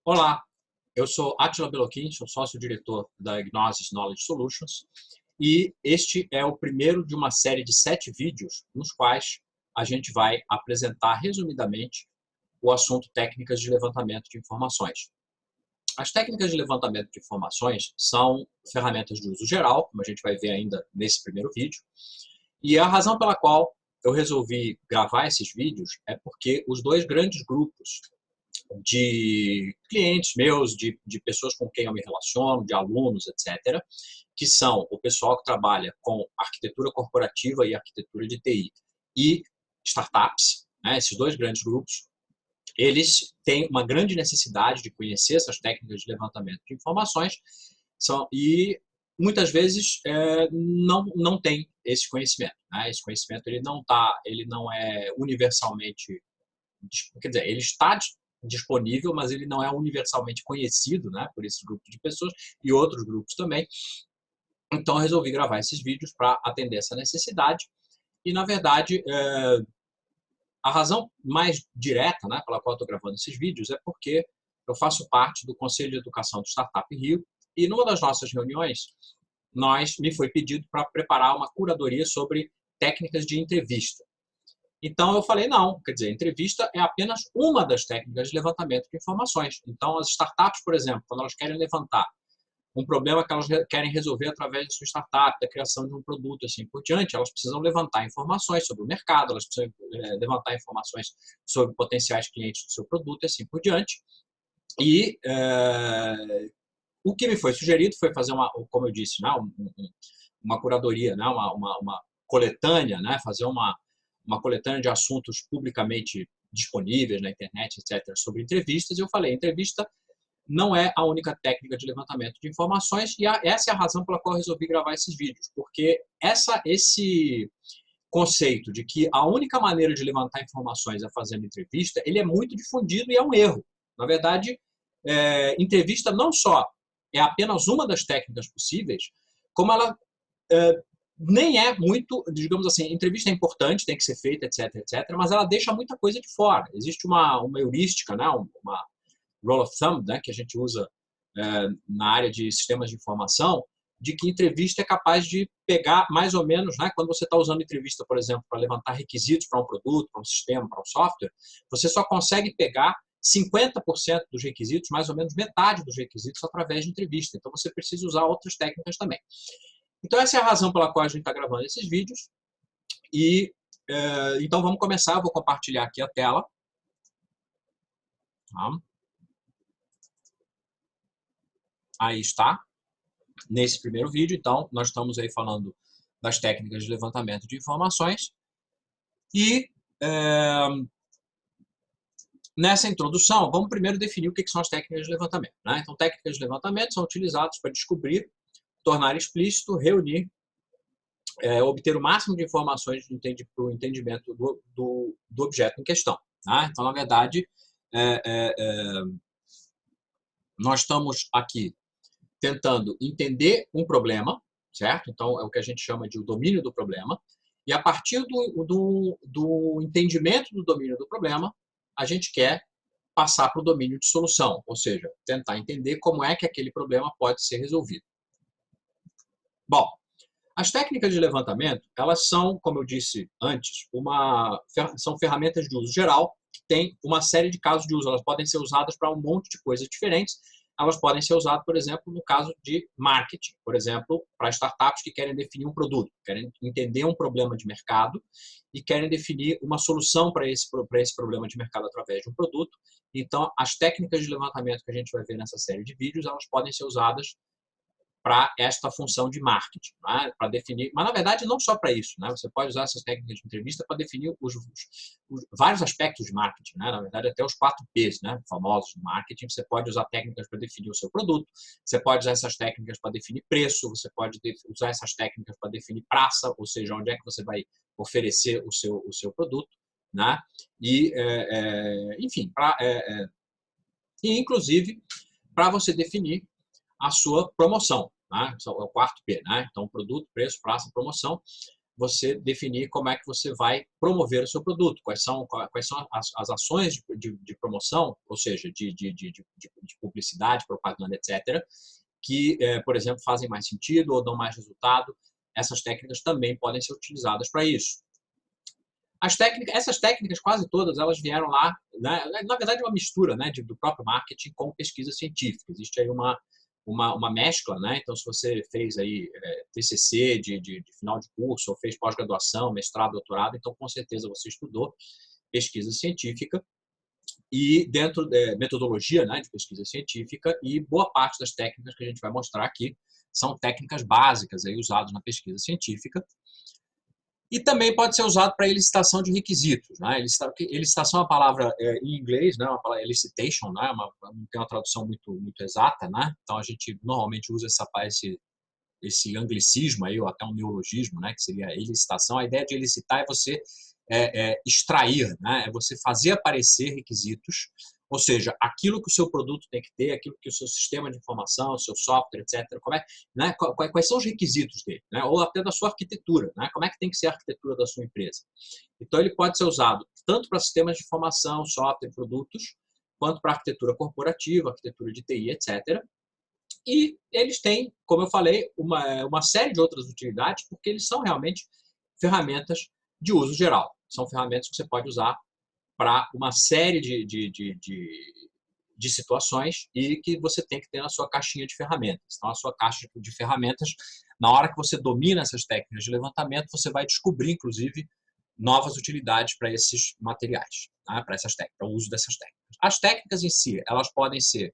Olá, eu sou Átila Beloquim, sou sócio-diretor da Gnosis Knowledge Solutions e este é o primeiro de uma série de 7 vídeos nos quais a gente vai apresentar resumidamente o assunto técnicas de levantamento de informações. As técnicas de levantamento de informações são ferramentas de uso geral, como a gente vai ver ainda nesse primeiro vídeo, e a razão pela qual eu resolvi gravar esses vídeos é porque os dois grandes grupos de clientes meus, de pessoas com quem eu me relaciono, de alunos, etc., que são o pessoal que trabalha com arquitetura corporativa e arquitetura de TI e startups, né, esses dois grandes grupos, eles têm uma grande necessidade de conhecer essas técnicas de levantamento de informações e muitas vezes não tem esse conhecimento. Né? Esse conhecimento ele não é universalmente, quer dizer, ele está disponível, mas ele não é universalmente conhecido, né, por esses grupos de pessoas e outros grupos também. Então, eu resolvi gravar esses vídeos para atender essa necessidade. E, na verdade, a razão mais direta, né, pela qual eu estou gravando esses vídeos é porque eu faço parte do Conselho de Educação do Startup Rio e, numa das nossas reuniões, me foi pedido para preparar uma curadoria sobre técnicas de entrevista. Então, eu falei, não, quer dizer, entrevista é apenas uma das técnicas de levantamento de informações. Então, as startups, por exemplo, quando elas querem levantar um problema que elas querem resolver através da sua startup, da criação de um produto, assim por diante, elas precisam levantar informações sobre o mercado, elas precisam levantar informações sobre potenciais clientes do seu produto, e assim por diante. E o que me foi sugerido foi fazer como eu disse, né, uma curadoria, né, uma coletânea, né, fazer uma coletânea de assuntos publicamente disponíveis na internet, etc., sobre entrevistas, e eu falei, entrevista não é a única técnica de levantamento de informações, e essa é a razão pela qual eu resolvi gravar esses vídeos, porque esse conceito de que a única maneira de levantar informações é fazendo entrevista, ele é muito difundido e é um erro. Na verdade, entrevista não só é apenas uma das técnicas possíveis, como ela nem é muito, digamos assim, entrevista é importante, tem que ser feita, etc., etc., mas ela deixa muita coisa de fora. Existe uma heurística, né, uma rule of thumb, né, que a gente usa na área de sistemas de informação, de que entrevista é capaz de pegar mais ou menos, né, quando você está usando entrevista, por exemplo, para levantar requisitos para um produto, para um sistema, para um software, você só consegue pegar 50% dos requisitos, mais ou menos metade dos requisitos, através de entrevista. Então, você precisa usar outras técnicas também. Então, essa é a razão pela qual a gente está gravando esses vídeos. E, então, vamos começar. Eu vou compartilhar aqui a tela. Tá? Aí está. Nesse primeiro vídeo, então, nós estamos aí falando das técnicas de levantamento de informações. E, nessa introdução, vamos primeiro definir o que são as técnicas de levantamento. Né? Então, técnicas de levantamento são utilizadas para descobrir, tornar explícito, reunir, obter o máximo de informações para o entendimento do objeto em questão. Tá? Então, na verdade, nós estamos aqui tentando entender um problema, certo? Então, é o que a gente chama de o domínio do problema, e a partir do entendimento do domínio do problema, a gente quer passar para o domínio de solução, ou seja, tentar entender como é que aquele problema pode ser resolvido. Bom, as técnicas de levantamento, elas são, como eu disse antes, são ferramentas de uso geral, que têm uma série de casos de uso. Elas podem ser usadas para um monte de coisas diferentes. Elas podem ser usadas, por exemplo, no caso de marketing, por exemplo, para startups que querem definir um produto, querem entender um problema de mercado e querem definir uma solução para esse problema de mercado através de um produto. Então, as técnicas de levantamento que a gente vai ver nessa série de vídeos, elas podem ser usadas para esta função de marketing, né? Para definir, mas na verdade não só para isso, né? Você pode usar essas técnicas de entrevista para definir os vários aspectos de marketing, né? Na verdade até os 4 P's, né? Famosos do marketing. Você pode usar técnicas para definir o seu produto, você pode usar essas técnicas para definir preço, você pode usar essas técnicas para definir praça, ou seja, onde é que você vai oferecer o seu produto, né? E enfim, e inclusive para você definir a sua promoção. Né? É o 4 P, né? Então, produto, preço, praça, promoção. Você definir como é que você vai promover o seu produto, quais são as ações de promoção, ou seja, de publicidade, propaganda, etc., que, por exemplo, fazem mais sentido ou dão mais resultado. Essas técnicas também podem ser utilizadas para isso. Essas técnicas, quase todas, elas vieram lá, né, na verdade, uma mistura, né, do próprio marketing com pesquisa científica. Existe aí uma mescla, né? Então, se você fez aí TCC de final de curso, ou fez pós-graduação, mestrado, doutorado, então, com certeza, você estudou pesquisa científica e dentro da metodologia, né, de pesquisa científica, e boa parte das técnicas que a gente vai mostrar aqui são técnicas básicas aí usadas na pesquisa científica. E também pode ser usado para elicitação de requisitos. Né? Elicitação é uma palavra em inglês, né? Uma palavra elicitation, né? Não tem uma tradução muito exata. Né? Então, a gente normalmente usa esse anglicismo, aí, ou até um neologismo, né? Que seria elicitação. A ideia de elicitar é você extrair, né? É você fazer aparecer requisitos, ou seja, aquilo que o seu produto tem que ter, aquilo que o seu sistema de informação, o seu software, etc., né, quais são os requisitos dele, né, ou até da sua arquitetura, né, como é que tem que ser a arquitetura da sua empresa. Então, ele pode ser usado tanto para sistemas de informação, software, produtos, quanto para arquitetura corporativa, arquitetura de TI, etc., e eles têm, como eu falei, uma série de outras utilidades, porque eles são realmente ferramentas de uso geral. São ferramentas que você pode usar para uma série de situações e que você tem que ter na sua caixinha de ferramentas. Então, a sua caixa de ferramentas, na hora que você domina essas técnicas de levantamento, você vai descobrir, inclusive, novas utilidades para esses materiais, né? Para essas técnicas, para o uso dessas técnicas. As técnicas em si, elas podem ser,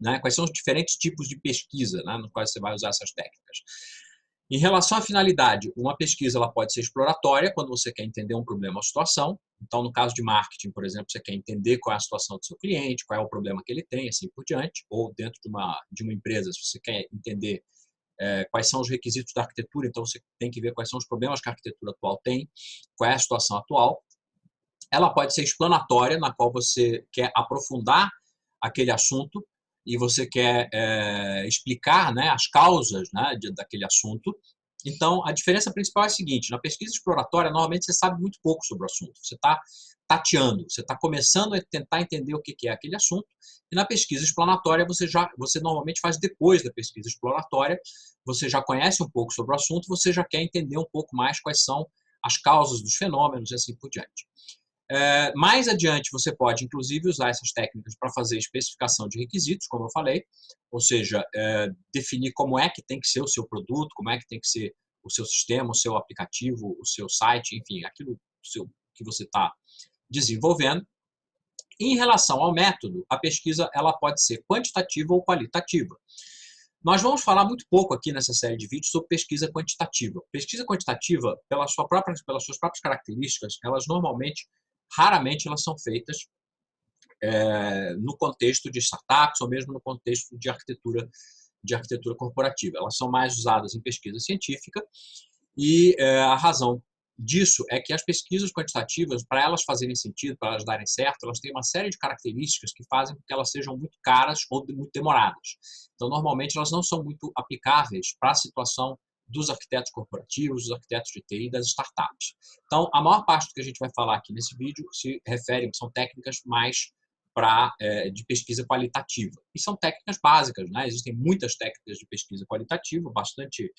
né, quais são os diferentes tipos de pesquisa, né, nos quais você vai usar essas técnicas. Em relação à finalidade, uma pesquisa ela pode ser exploratória, quando você quer entender um problema ou situação. Então, no caso de marketing, por exemplo, você quer entender qual é a situação do seu cliente, qual é o problema que ele tem, assim por diante. Ou dentro de uma empresa, se você quer entender quais são os requisitos da arquitetura, então você tem que ver quais são os problemas que a arquitetura atual tem, qual é a situação atual. Ela pode ser explanatória, na qual você quer aprofundar aquele assunto e você quer explicar, né, as causas, né, daquele assunto. Então, a diferença principal é a seguinte: na pesquisa exploratória, normalmente você sabe muito pouco sobre o assunto. Você está tateando, você está começando a tentar entender o que é aquele assunto. E na pesquisa explanatória, você normalmente faz depois da pesquisa exploratória, você já conhece um pouco sobre o assunto, você já quer entender um pouco mais quais são as causas dos fenômenos e assim por diante. Mais adiante, você pode, inclusive, usar essas técnicas para fazer especificação de requisitos, como eu falei, ou seja, definir como é que tem que ser o seu produto, como é que tem que ser o seu sistema, o seu aplicativo, o seu site, enfim, aquilo que você está desenvolvendo. E em relação ao método, a pesquisa ela pode ser quantitativa ou qualitativa. Nós vamos falar muito pouco aqui nessa série de vídeos sobre pesquisa quantitativa. Pesquisa quantitativa, pelas suas próprias características, raramente elas são feitas no contexto de startups ou mesmo no contexto de arquitetura corporativa. Elas são mais usadas em pesquisa científica e a razão disso é que as pesquisas quantitativas, para elas fazerem sentido, para elas darem certo, elas têm uma série de características que fazem com que elas sejam muito caras ou muito demoradas. Então, normalmente, elas não são muito aplicáveis para a situação dos arquitetos corporativos, dos arquitetos de TI, das startups. Então, a maior parte do que a gente vai falar aqui nesse vídeo se refere, são técnicas mais de pesquisa qualitativa. E são técnicas básicas, né? Existem muitas técnicas de pesquisa qualitativa, bastante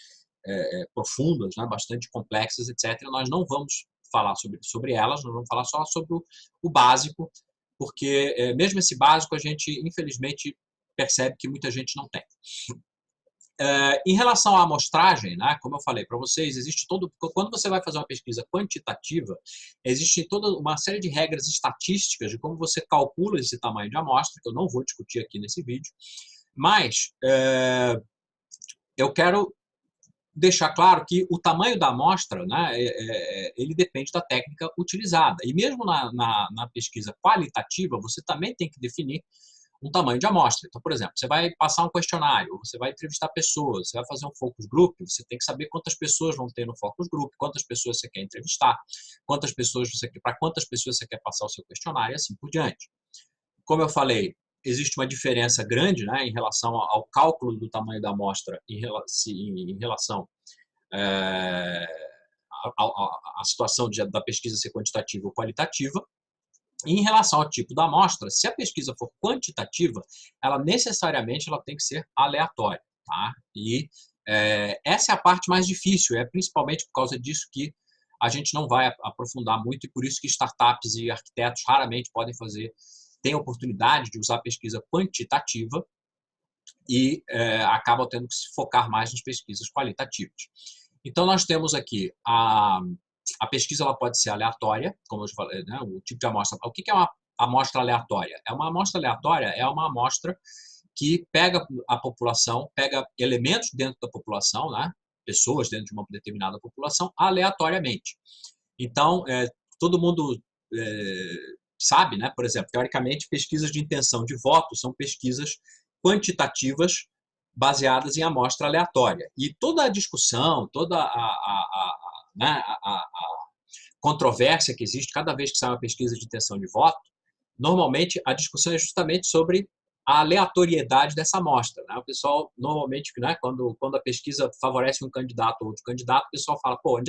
profundas, né? Bastante complexas, etc. Nós não vamos falar sobre elas, nós vamos falar só sobre o básico, porque mesmo esse básico a gente, infelizmente, percebe que muita gente não tem. Em relação à amostragem, né, como eu falei para vocês, quando você vai fazer uma pesquisa quantitativa, existe toda uma série de regras estatísticas de como você calcula esse tamanho de amostra, que eu não vou discutir aqui nesse vídeo, mas eu quero deixar claro que o tamanho da amostra, né, ele depende da técnica utilizada. E mesmo na pesquisa qualitativa, você também tem que definir um tamanho de amostra. Então, por exemplo, você vai passar um questionário, você vai entrevistar pessoas, você vai fazer um focus group, você tem que saber quantas pessoas vão ter no focus group, quantas pessoas você quer entrevistar, para quantas pessoas você quer passar o seu questionário e assim por diante. Como eu falei, existe uma diferença grande, né, em relação ao cálculo do tamanho da amostra em relação à situação da pesquisa ser quantitativa ou qualitativa. E em relação ao tipo da amostra, se a pesquisa for quantitativa, ela necessariamente ela tem que ser aleatória. Tá? E essa é a parte mais difícil, é principalmente por causa disso que a gente não vai aprofundar muito e por isso que startups e arquitetos raramente podem têm a oportunidade de usar pesquisa quantitativa e acabam tendo que se focar mais nas pesquisas qualitativas. Então, nós temos aqui a pesquisa, ela pode ser aleatória, como eu falei, né, o tipo de amostra. O que é uma amostra aleatória? Uma amostra aleatória é uma amostra que pega a população, pega elementos dentro da população, né, pessoas dentro de uma determinada população, aleatoriamente. Então, todo mundo sabe, né, por exemplo, teoricamente, pesquisas de intenção de voto são pesquisas quantitativas baseadas em amostra aleatória. E toda a discussão, toda né, a controvérsia que existe cada vez que sai uma pesquisa de intenção de voto, normalmente a discussão é justamente sobre a aleatoriedade dessa amostra. Né? O pessoal, normalmente, né, quando a pesquisa favorece um candidato ou outro candidato, o pessoal fala, pô,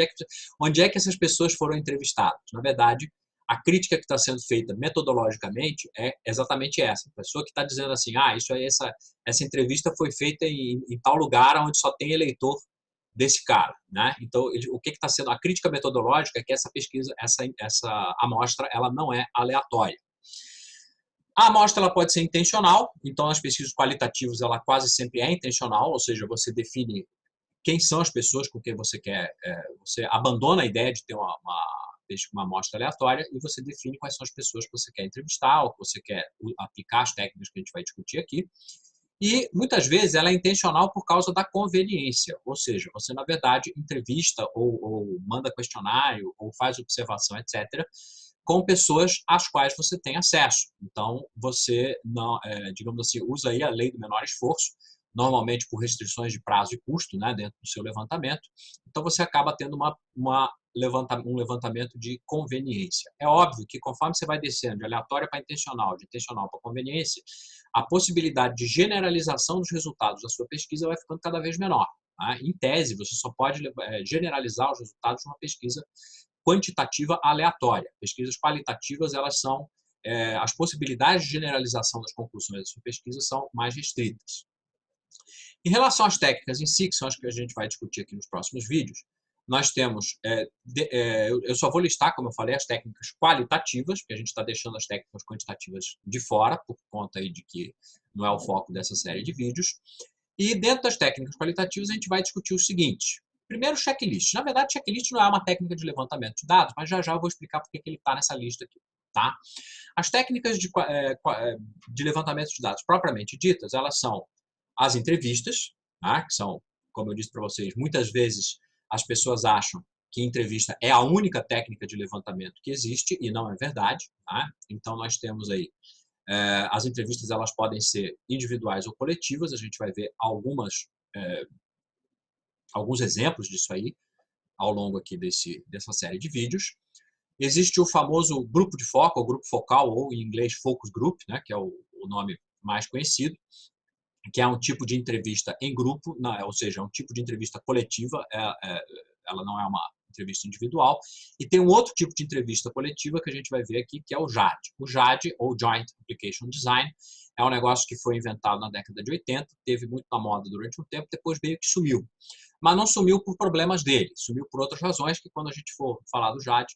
onde é que essas pessoas foram entrevistadas? Na verdade, a crítica que está sendo feita metodologicamente é exatamente essa. A pessoa que está dizendo assim, isso aí, essa entrevista foi feita em tal lugar onde só tem eleitor desse cara, né? Então, o que está sendo a crítica metodológica é que essa pesquisa, essa amostra, ela não é aleatória. A amostra ela pode ser intencional, então as pesquisas qualitativas ela quase sempre é intencional, ou seja, você define quem são as pessoas com quem você quer, você abandona a ideia de ter uma amostra aleatória e você define quais são as pessoas que você quer entrevistar ou que você quer aplicar as técnicas que a gente vai discutir aqui. E muitas vezes ela é intencional por causa da conveniência, ou seja, você na verdade entrevista ou manda questionário ou faz observação, etc., com pessoas às quais você tem acesso. Então, você, não, digamos assim, usa aí a lei do menor esforço, normalmente por restrições de prazo e custo, né, dentro do seu levantamento. Então, você acaba tendo um levantamento de conveniência. É óbvio que conforme você vai descendo de aleatória para intencional, de intencional para conveniência, a possibilidade de generalização dos resultados da sua pesquisa vai ficando cada vez menor. Tá? Em tese, você só pode generalizar os resultados de uma pesquisa quantitativa aleatória. Pesquisas qualitativas, elas são as possibilidades de generalização das conclusões da sua pesquisa são mais restritas. Em relação às técnicas em si, que são as que a gente vai discutir aqui nos próximos vídeos, nós temos, eu só vou listar, como eu falei, as técnicas qualitativas, porque a gente está deixando as técnicas quantitativas de fora, por conta aí de que não é o foco dessa série de vídeos. E dentro das técnicas qualitativas, a gente vai discutir o seguinte. Primeiro, checklist. Na verdade, checklist não é uma técnica de levantamento de dados, mas já eu vou explicar por que ele está nessa lista aqui. Tá? As técnicas de levantamento de dados propriamente ditas, elas são as entrevistas, tá? Que são, como eu disse para vocês, muitas vezes as pessoas acham que entrevista é a única técnica de levantamento que existe, e não é verdade. Tá? Então, nós temos aí as entrevistas, elas podem ser individuais ou coletivas, a gente vai ver alguns exemplos disso aí ao longo aqui dessa série de vídeos. Existe o famoso grupo de foco, ou grupo focal, ou em inglês focus group, né, que é o nome mais conhecido, que é um tipo de entrevista em grupo, ou seja, é um tipo de entrevista coletiva, ela não é uma entrevista individual. E tem um outro tipo de entrevista coletiva que a gente vai ver aqui, que é o JAD. O JAD, ou Joint Application Design, é um negócio que foi inventado na década de 80, teve muito na moda durante um tempo, depois meio que sumiu. Mas não sumiu por problemas dele, sumiu por outras razões, que quando a gente for falar do JAD,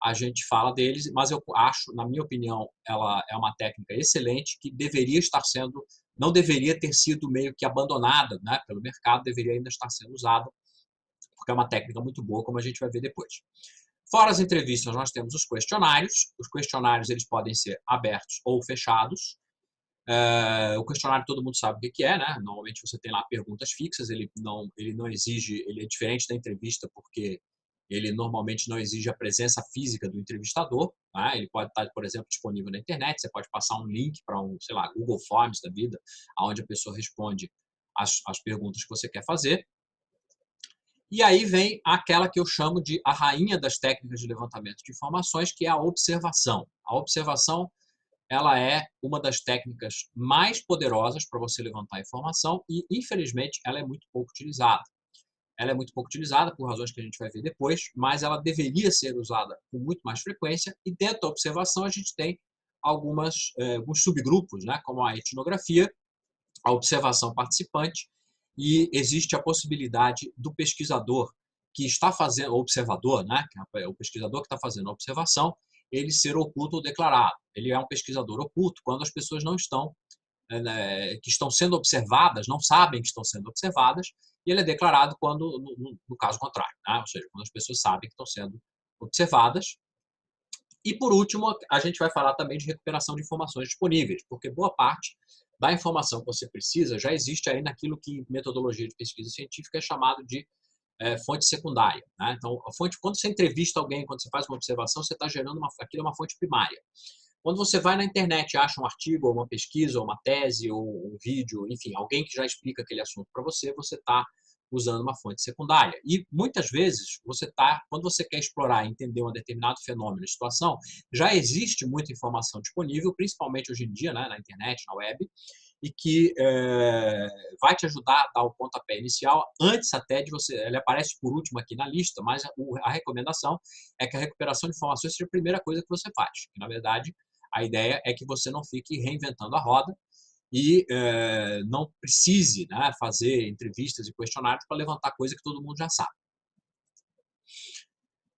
a gente fala deles, mas eu acho, na minha opinião, ela é uma técnica excelente que deveria estar sendo, não deveria ter sido meio que abandonada, né, pelo mercado, deveria ainda estar sendo usada, porque é uma técnica muito boa, como a gente vai ver depois. Fora as entrevistas, nós temos os questionários. Os questionários eles podem ser abertos ou fechados. O questionário todo mundo sabe o que é, né? Normalmente você tem lá perguntas fixas, ele não exige, ele é diferente da entrevista porque ele normalmente não exige a presença física do entrevistador, tá? Ele pode estar, por exemplo, disponível na internet, você pode passar um link para sei lá, Google Forms da vida, onde a pessoa responde as perguntas que você quer fazer. E aí vem aquela que eu chamo de a rainha das técnicas de levantamento de informações, que é a observação. A observação, ela é uma das técnicas mais poderosas para você levantar informação e, infelizmente, ela é muito pouco utilizada. ela é muito pouco utilizada, por razões que a gente vai ver depois, mas ela deveria ser usada com muito mais frequência, e dentro da observação a gente tem alguns subgrupos, né, como a etnografia, a observação participante, e existe a possibilidade do pesquisador que está fazendo, o observador, né, que é o pesquisador que está fazendo a observação, ele ser oculto ou declarado. Ele é um pesquisador oculto quando as pessoas não estão, que estão sendo observadas, não sabem que estão sendo observadas, e ele é declarado quando, no caso contrário, né? Ou seja, quando as pessoas sabem que estão sendo observadas. E, por último, a gente vai falar também de recuperação de informações disponíveis, porque boa parte da informação que você precisa já existe aí naquilo que, em metodologia de pesquisa científica, é chamado de fonte secundária. Né? Então, a fonte, quando você entrevista alguém, quando você faz uma observação, você está gerando aquilo é uma fonte primária. Quando você vai na internet e acha um artigo, ou uma pesquisa, ou uma tese, ou um vídeo, enfim, alguém que já explica aquele assunto para você, você está usando uma fonte secundária. E muitas vezes, quando você quer explorar e entender um determinado fenômeno, situação, já existe muita informação disponível, principalmente hoje em dia, né, na internet, na web, e que vai te ajudar a dar o pontapé inicial, antes até de você. Ele aparece por último aqui na lista, mas a recomendação é que a recuperação de informações seja a primeira coisa que você faz. Que, na verdade, a ideia é que você não fique reinventando a roda e não precise, né, fazer entrevistas e questionários para levantar coisa que todo mundo já sabe.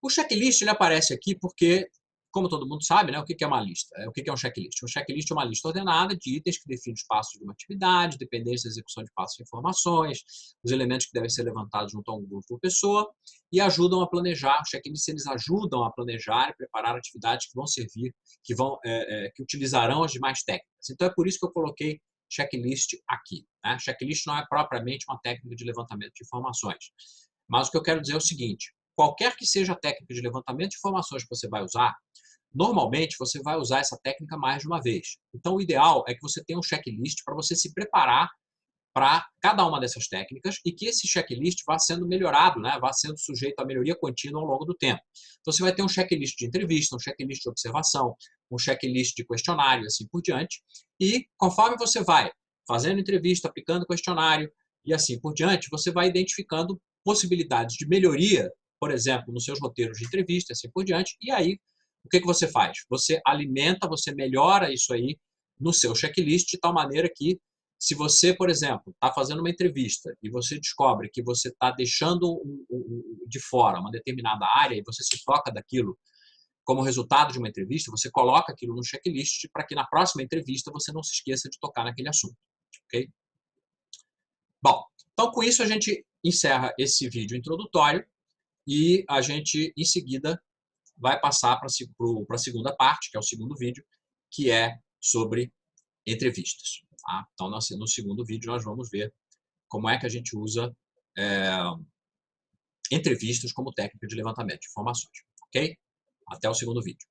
O checklist ele aparece aqui porque, como todo mundo sabe, né, o que é uma lista? O que é um checklist? Um checklist é uma lista ordenada de itens que define os passos de uma atividade, dependência da execução de passos e informações, os elementos que devem ser levantados junto a um grupo ou pessoa, e ajudam a planejar. Os checklists eles ajudam a planejar e preparar atividades que vão servir, que utilizarão as demais técnicas. Então é por isso que eu coloquei checklist aqui. Né? Checklist não é propriamente uma técnica de levantamento de informações. Mas o que eu quero dizer é o seguinte: qualquer que seja a técnica de levantamento de informações que você vai usar, normalmente você vai usar essa técnica mais de uma vez. Então, o ideal é que você tenha um checklist para você se preparar para cada uma dessas técnicas e que esse checklist vá sendo melhorado, né? Vá sendo sujeito à melhoria contínua ao longo do tempo. Então, você vai ter um checklist de entrevista, um checklist de observação, um checklist de questionário, assim por diante. E conforme você vai fazendo entrevista, aplicando questionário e assim por diante, você vai identificando possibilidades de melhoria, por exemplo, nos seus roteiros de entrevista, assim por diante. E aí, o que você faz? Você alimenta, você melhora isso aí no seu checklist de tal maneira que, se você, por exemplo, está fazendo uma entrevista e você descobre que você está deixando de fora uma determinada área e você se toca daquilo como resultado de uma entrevista, você coloca aquilo no checklist para que na próxima entrevista você não se esqueça de tocar naquele assunto. Ok? Bom, então com isso a gente encerra esse vídeo introdutório e a gente, em seguida, vai passar para a segunda parte, que é o segundo vídeo, que é sobre entrevistas. Tá? Então, no segundo vídeo, nós vamos ver como é que a gente usa entrevistas como técnica de levantamento de informações. Ok? Até o segundo vídeo.